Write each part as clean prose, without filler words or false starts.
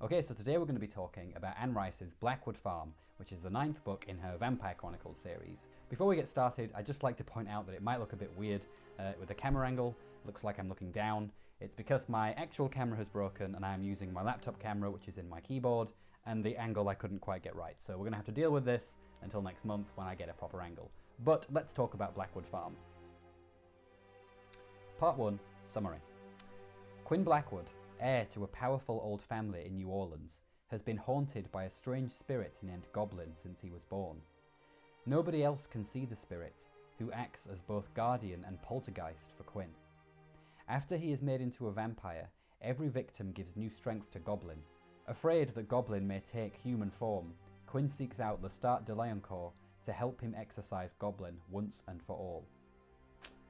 Okay, so today we're going to be talking about Anne Rice's Blackwood Farm, which is the 9th book in her Vampire Chronicles series. Before we get started, I'd just like to point out that it might look a bit weird with the camera angle. It looks like I'm looking down. It's because my actual camera has broken and I'm using my laptop camera, which is in my keyboard, and the angle I couldn't quite get right. So we're going to have to deal with this until next month when I get a proper angle. But let's talk about Blackwood Farm. Part 1, Summary. Quinn Blackwood, heir to a powerful old family in New Orleans, has been haunted by a strange spirit named Goblin since he was born. Nobody else can see the spirit, who acts as both guardian and poltergeist for Quinn. After he is made into a vampire, every victim gives new strength to Goblin. Afraid that Goblin may take human form, Quinn seeks out Lestat de Lioncourt to help him exorcise Goblin once and for all.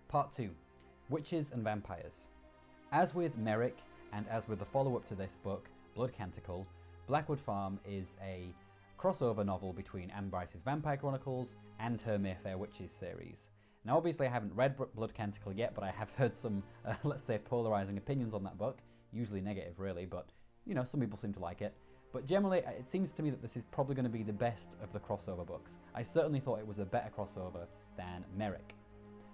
Part 2, Witches and Vampires. As with Merrick, and as with the follow-up to this book, Blood Canticle, Blackwood Farm is a crossover novel between Anne Rice's Vampire Chronicles and her Mayfair Witches series. Now obviously I haven't read Blood Canticle yet, but I have heard some, let's say, polarising opinions on that book. Usually negative really, but you know, some people seem to like it. But generally it seems to me that this is probably going to be the best of the crossover books. I certainly thought it was a better crossover than Merrick.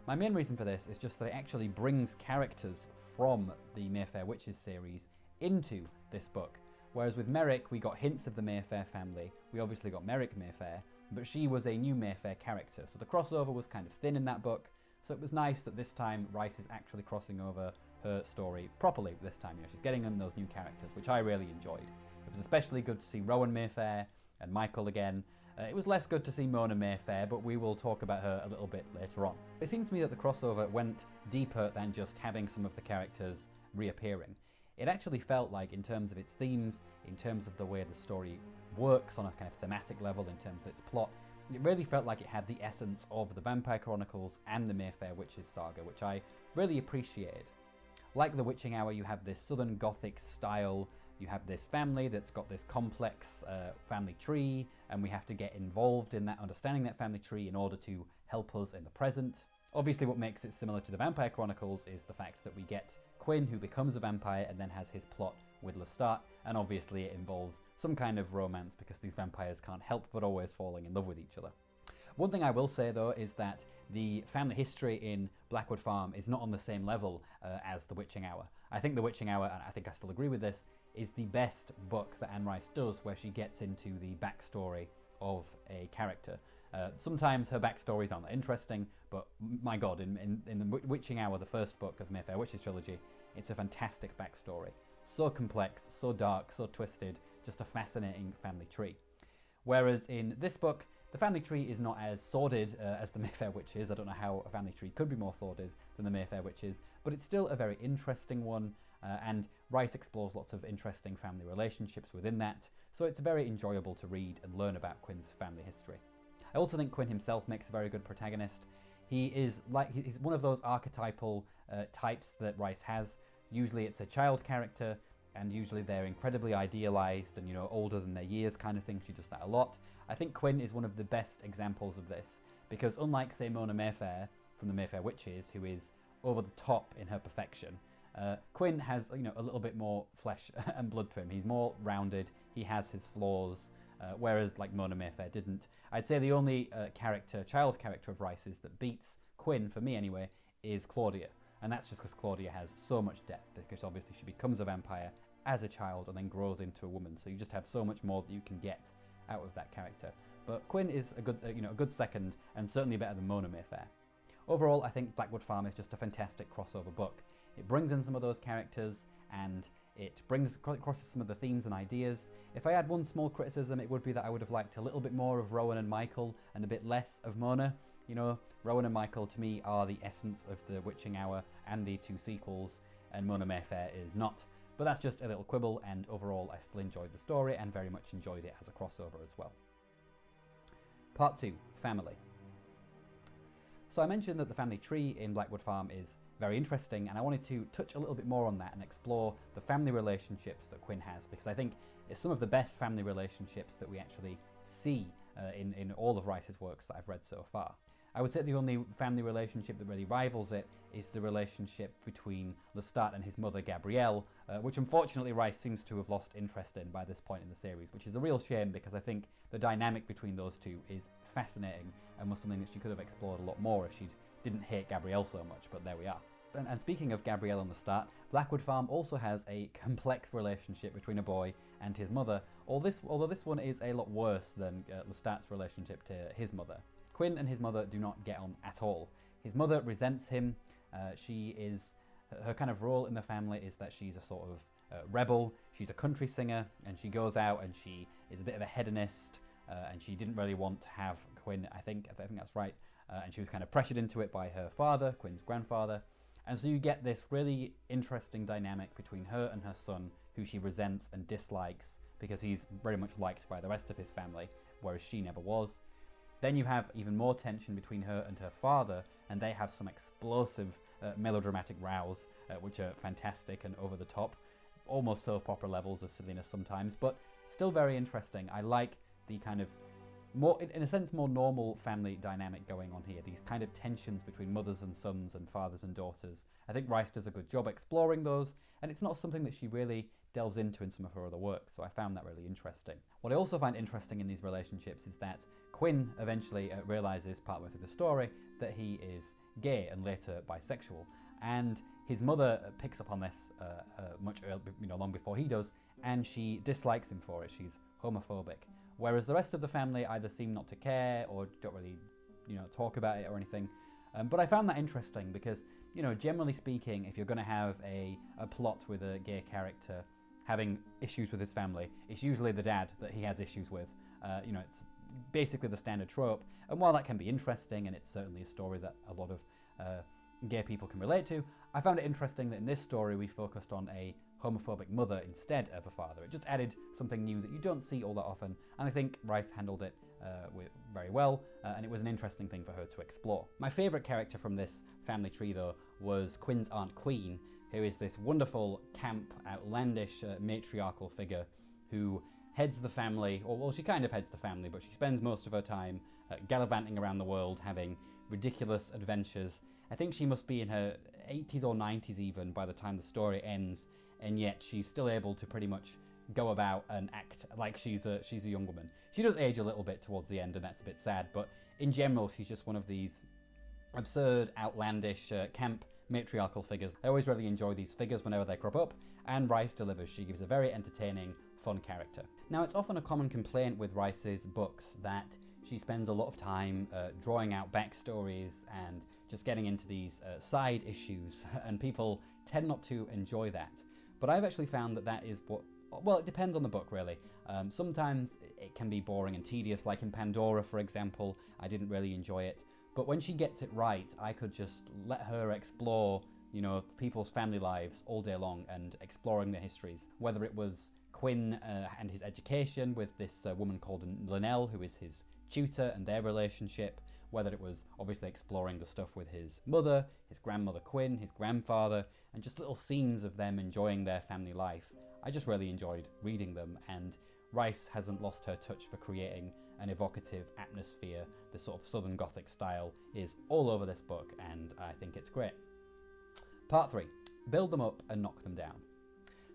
My main reason for this is just that it actually brings characters from the Mayfair Witches series into this book. Whereas with Merrick, we got hints of the Mayfair family. We obviously got Merrick Mayfair, but she was a new Mayfair character. So the crossover was kind of thin in that book. So it was nice that this time Rice is actually crossing over her story properly this time. You know, she's getting in those new characters, which I really enjoyed. It was especially good to see Rowan Mayfair and Michael again. It was less good to see Mona Mayfair, but we will talk about her a little bit later on. It seemed to me that the crossover went deeper than just having some of the characters reappearing. It actually felt like, in terms of its themes, in terms of the way the story works on a kind of thematic level, in terms of its plot, it really felt like it had the essence of the Vampire Chronicles and the Mayfair Witches saga, which I really appreciated. Like the Witching Hour, you have this Southern Gothic style, you have this family that's got this complex family tree, and we have to get involved in that, understanding that family tree in order to help us in the present. Obviously what makes it similar to the Vampire Chronicles is the fact that we get Quinn, who becomes a vampire and then has his plot with Lestat, and obviously it involves some kind of romance because these vampires can't help but always falling in love with each other. One thing I will say though is that the family history in Blackwood Farm is not on the same level as The Witching Hour. I think The Witching Hour, and I think I still agree with this, is the best book that Anne Rice does where she gets into the backstory of a character. Sometimes her backstories aren't that interesting, but my god, in The Witching Hour, the first book of the Mayfair Witches trilogy, it's a fantastic backstory. So complex, so dark, so twisted, just a fascinating family tree. Whereas in this book, the family tree is not as sordid as the Mayfair Witches. I don't know how a family tree could be more sordid than the Mayfair Witches, but it's still a very interesting one, and Rice explores lots of interesting family relationships within that, so it's very enjoyable to read and learn about Quinn's family history. I also think Quinn himself makes a very good protagonist. He's one of those archetypal types that Rice has. Usually it's a child character, and usually they're incredibly idealized and, you know, older than their years kind of thing. She does that a lot. I think Quinn is one of the best examples of this, because unlike, say, Mona Mayfair from the Mayfair Witches, who is over the top in her perfection, Quinn has, you know, a little bit more flesh and blood to him. He's more rounded, he has his flaws, whereas like Mona Mayfair didn't. I'd say the only child character of Rice's that beats Quinn, for me anyway, is Claudia. And that's just because Claudia has so much depth, because obviously she becomes a vampire as a child and then grows into a woman. So you just have so much more that you can get out of that character. But Quinn is a good second, and certainly better than Mona Mayfair. Overall, I think Blackwood Farm is just a fantastic crossover book. It brings in some of those characters, and it brings across some of the themes and ideas. If I had one small criticism, it would be that I would have liked a little bit more of Rowan and Michael and a bit less of Mona. You know, Rowan and Michael to me are the essence of the Witching Hour and the two sequels, and Mona Mayfair is not. But that's just a little quibble, and overall I still enjoyed the story and very much enjoyed it as a crossover as well. Part 2, Family. So I mentioned that the family tree in Blackwood Farm is very interesting, and I wanted to touch a little bit more on that and explore the family relationships that Quinn has, because I think it's some of the best family relationships that we actually see in all of Rice's works that I've read so far. I would say the only family relationship that really rivals it is the relationship between Lestat and his mother Gabrielle, which unfortunately Rice seems to have lost interest in by this point in the series, which is a real shame because I think the dynamic between those two is fascinating and was something that she could have explored a lot more if she didn't hate Gabrielle so much, but there we are. And speaking of Gabrielle and Lestat, Blackwood Farm also has a complex relationship between a boy and his mother, although this one is a lot worse than Lestat's relationship to his mother. Quinn and his mother do not get on at all. His mother resents him. Her kind of role in the family is that she's a sort of rebel. She's a country singer, and she goes out and she is a bit of a hedonist, and she didn't really want to have Quinn, I think that's right, and she was kind of pressured into it by her father, Quinn's grandfather. And so you get this really interesting dynamic between her and her son, who she resents and dislikes because he's very much liked by the rest of his family, whereas she never was. Then you have even more tension between her and her father, and they have some explosive melodramatic rows, which are fantastic and over the top, almost soap opera levels of silliness sometimes, but still very interesting. I like the kind of more, in a sense, more normal family dynamic going on here, these kind of tensions between mothers and sons and fathers and daughters. I think Rice does a good job exploring those, and it's not something that she really delves into in some of her other work, so I found that really interesting. What I also find interesting in these relationships is that Quinn eventually realises partway through the story that he is gay and later bisexual, and his mother picks up on this much earlier, long before he does, and she dislikes him for it. She's homophobic. Whereas the rest of the family either seem not to care or don't really, talk about it or anything. But I found that interesting because, generally speaking, if you're going to have a plot with a gay character having issues with his family, it's usually the dad that he has issues with. It's basically the standard trope. And while that can be interesting, and it's certainly a story that a lot of gay people can relate to, I found it interesting that in this story we focused on a homophobic mother instead of a father. It just added something new that you don't see all that often, and I think Rice handled it very well, and it was an interesting thing for her to explore. My favourite character from this family tree, though, was Quinn's Aunt Queen, who is this wonderful, camp, outlandish, matriarchal figure who heads the family, or well, she kind of heads the family, but she spends most of her time gallivanting around the world, having ridiculous adventures. I think she must be in her 80s or 90s even by the time the story ends, and yet she's still able to pretty much go about and act like she's a young woman. She does age a little bit towards the end, and that's a bit sad, but in general she's just one of these absurd, outlandish, camp matriarchal figures. I always really enjoy these figures whenever they crop up, and Rice delivers. She gives a very entertaining, fun character. Now, it's often a common complaint with Rice's books that she spends a lot of time drawing out backstories and just getting into these side issues, and people tend not to enjoy that. But I've actually found that is what, well, it depends on the book, really. Sometimes it can be boring and tedious, like in Pandora, for example. I didn't really enjoy it. But when she gets it right, I could just let her explore, people's family lives all day long and exploring their histories. Whether it was Quinn and his education with this woman called Linnell, who is his tutor, and their relationship, whether it was obviously exploring the stuff with his mother, his grandmother Quinn, his grandfather, and just little scenes of them enjoying their family life. I just really enjoyed reading them, and Rice hasn't lost her touch for creating an evocative atmosphere. The sort of Southern Gothic style is all over this book, and I think it's great. Part 3. Build them up and knock them down.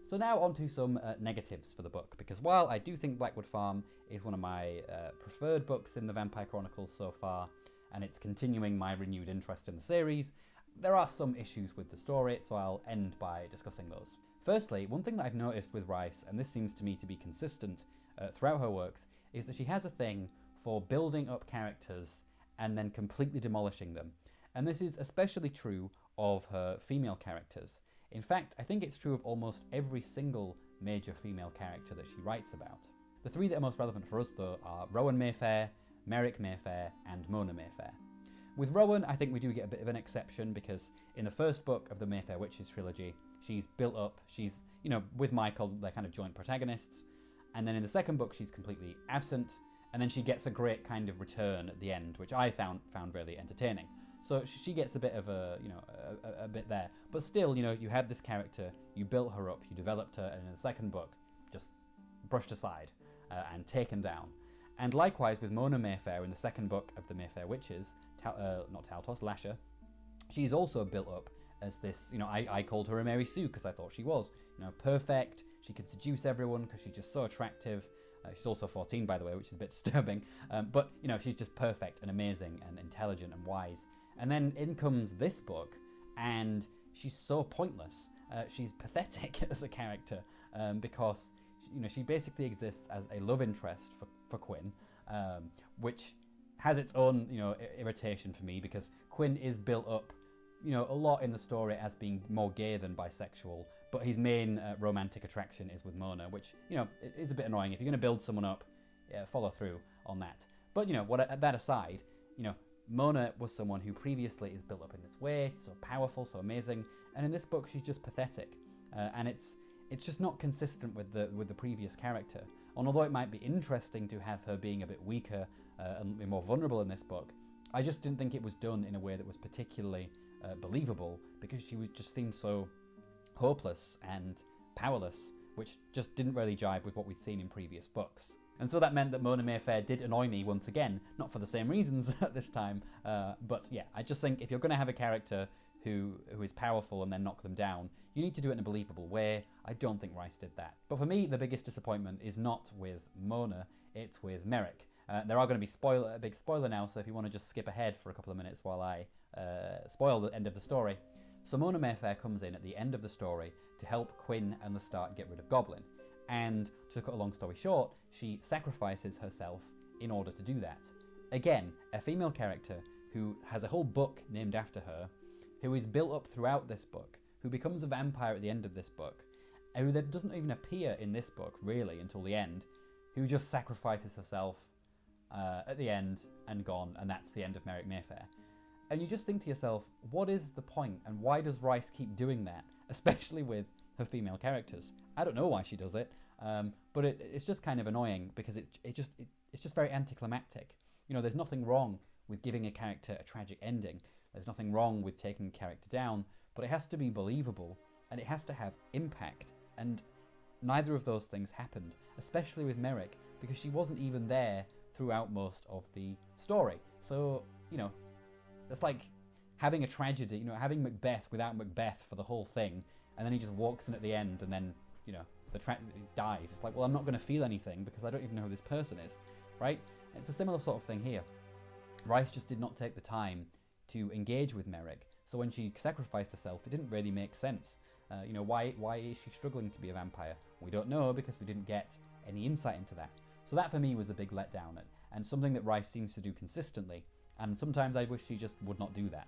So now on to some negatives for the book, because while I do think Blackwood Farm is one of my preferred books in the Vampire Chronicles so far, and it's continuing my renewed interest in the series, there are some issues with the story, so I'll end by discussing those. Firstly, one thing that I've noticed with Rice, and this seems to me to be consistent throughout her works, is that she has a thing for building up characters and then completely demolishing them. And this is especially true of her female characters. In fact, I think it's true of almost every single major female character that she writes about. The three that are most relevant for us, though, are Rowan Mayfair, Merrick Mayfair, and Mona Mayfair. With Rowan, I think we do get a bit of an exception, because in the first book of the Mayfair Witches trilogy, she's built up, she's, with Michael, they're kind of joint protagonists, and then in the second book, she's completely absent, and then she gets a great kind of return at the end, which I found really entertaining. So she gets a bit of a bit there. But still, you had this character, you built her up, you developed her, and in the second book, just brushed aside and taken down. And likewise with Mona Mayfair in the second book of the Mayfair Witches, not Taltos, Lasher, she's also built up as this, I called her a Mary Sue because I thought she was, perfect. She could seduce everyone because she's just so attractive. She's also 14, by the way, which is a bit disturbing. But, she's just perfect and amazing and intelligent and wise. And then in comes this book, and she's so pointless. She's pathetic as a character because, she basically exists as a love interest for Quinn, which has its own, irritation for me because Quinn is built up, a lot in the story as being more gay than bisexual, but his main romantic attraction is with Mona, which, is a bit annoying. If you're going to build someone up, follow through on that. But, that aside, Mona was someone who previously is built up in this way, so powerful, so amazing, and in this book she's just pathetic, and it's just not consistent with the previous character. And although it might be interesting to have her being a bit weaker and more vulnerable in this book, I just didn't think it was done in a way that was particularly believable, because she just seemed so hopeless and powerless, which just didn't really jibe with what we'd seen in previous books. And so that meant that Mona Mayfair did annoy me once again, not for the same reasons this time, but yeah, I just think if you're going to have a character who is powerful and then knock them down, you need to do it in a believable way. I don't think Rice did that. But for me, the biggest disappointment is not with Mona, it's with Merrick. There are going to be a big spoiler now, so if you want to just skip ahead for a couple of minutes while I spoil the end of the story. So Mona Mayfair comes in at the end of the story to help Quinn and Lestat get rid of Goblin. And to cut a long story short, she sacrifices herself in order to do that. Again, a female character who has a whole book named after her, who is built up throughout this book, who becomes a vampire at the end of this book, and who then doesn't even appear in this book, really, until the end, who just sacrifices herself at the end and gone, and that's the end of Merrick Mayfair. And you just think to yourself, what is the point, and why does Rice keep doing that, especially with her female characters? I don't know why she does it, but it's just kind of annoying because it's just very anticlimactic. There's nothing wrong with giving a character a tragic ending. There's nothing wrong with taking a character down, but it has to be believable and it has to have impact. And neither of those things happened, especially with Merrick, because she wasn't even there throughout most of the story. So, it's like having a tragedy, having Macbeth without Macbeth for the whole thing, and then he just walks in at the end and then, the dies. It's like, well, I'm not going to feel anything because I don't even know who this person is, right? It's a similar sort of thing here. Rice just did not take the time to engage with Merrick, so when she sacrificed herself, it didn't really make sense. Why is she struggling to be a vampire? We don't know because we didn't get any insight into that. So that for me was a big letdown, and something that Rice seems to do consistently, and sometimes I wish she just would not do that.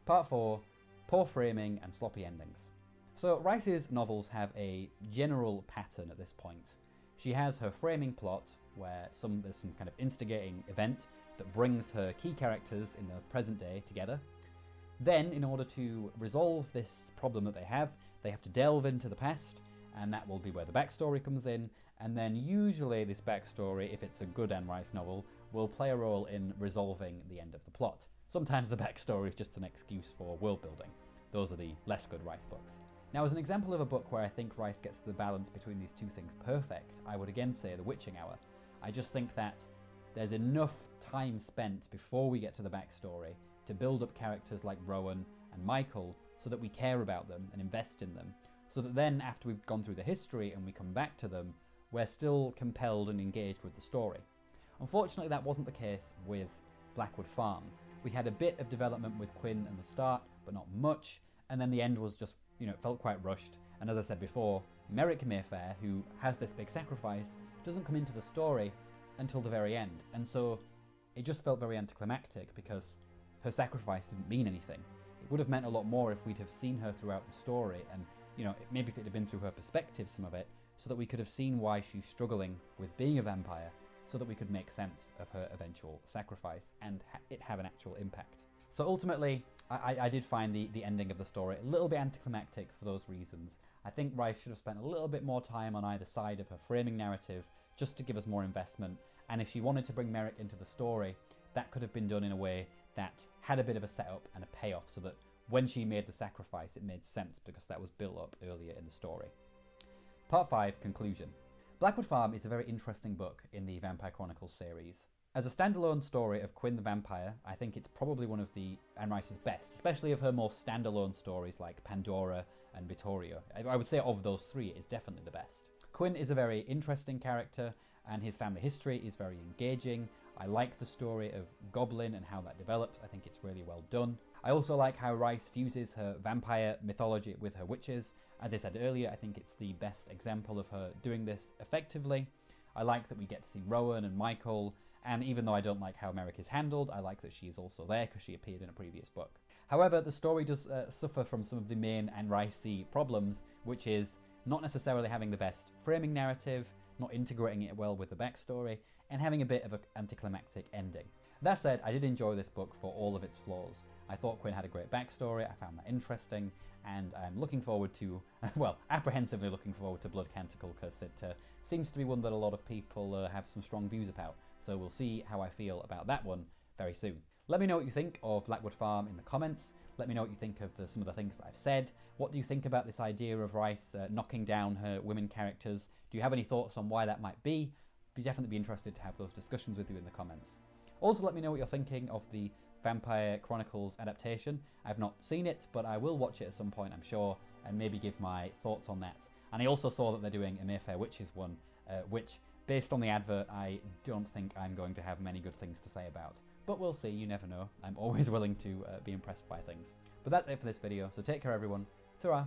Part 4, poor framing and sloppy endings. So Rice's novels have a general pattern at this point. She has her framing plot, where there's some kind of instigating event that brings her key characters in the present day together. Then, in order to resolve this problem that they have to delve into the past, and that will be where the backstory comes in, and then usually this backstory, if it's a good Anne Rice novel, will play a role in resolving the end of the plot. Sometimes the backstory is just an excuse for world building. Those are the less good Rice books. Now, as an example of a book where I think Rice gets the balance between these two things perfect, I would again say The Witching Hour. I just think that there's enough time spent before we get to the backstory to build up characters like Rowan and Michael so that we care about them and invest in them, so that then after we've gone through the history and we come back to them, we're still compelled and engaged with the story. Unfortunately, that wasn't the case with Blackwood Farm. We had a bit of development with Quinn and Lestat, but not much, and then the end was just, it felt quite rushed. And as I said before, Merrick Mayfair, who has this big sacrifice, doesn't come into the story until the very end, and so it just felt very anticlimactic because her sacrifice didn't mean anything. It would have meant a lot more if we'd have seen her throughout the story, and maybe if it had been through her perspective, some of it, so that we could have seen why she's struggling with being a vampire, so that we could make sense of her eventual sacrifice and it have an actual impact. So ultimately, I did find the ending of the story a little bit anticlimactic for those reasons. I think Rice should have spent a little bit more time on either side of her framing narrative just to give us more investment, and if she wanted to bring Merrick into the story, that could have been done in a way that had a bit of a setup and a payoff, so that when she made the sacrifice it made sense because that was built up earlier in the story. Part 5, conclusion. Blackwood Farm is a very interesting book in the Vampire Chronicles series. As a standalone story of Quinn the Vampire, I think it's probably one of the Anne Rice's best, especially of her more standalone stories like Pandora and Vittorio. I would say of those three, it is definitely the best. Quinn is a very interesting character, and his family history is very engaging. I like the story of Goblin and how that develops. I think it's really well done. I also like how Rice fuses her vampire mythology with her witches. As I said earlier, I think it's the best example of her doing this effectively. I like that we get to see Rowan and Michael, and even though I don't like how Merrick is handled, I like that she is also there because she appeared in a previous book. However, the story does suffer from some of the main Anne Rice-y problems, which is not necessarily having the best framing narrative, not integrating it well with the backstory, and having a bit of an anticlimactic ending. That said, I did enjoy this book for all of its flaws. I thought Quinn had a great backstory, I found that interesting, and I'm looking forward to, well, apprehensively looking forward to Blood Canticle, because it seems to be one that a lot of people have some strong views about. So we'll see how I feel about that one very soon. Let me know what you think of Blackwood Farm in the comments. Let me know what you think of some of the things that I've said. What do you think about this idea of Rice knocking down her women characters? Do you have any thoughts on why that might be? I'd definitely be interested to have those discussions with you in the comments. Also, let me know what you're thinking of the Vampire Chronicles adaptation. I've not seen it, but I will watch it at some point, I'm sure, and maybe give my thoughts on that. And I also saw that they're doing a Mayfair Witches one, which, based on the advert, I don't think I'm going to have many good things to say about. But we'll see, you never know. I'm always willing to be impressed by things. But that's it for this video, so take care everyone. Ta-ra!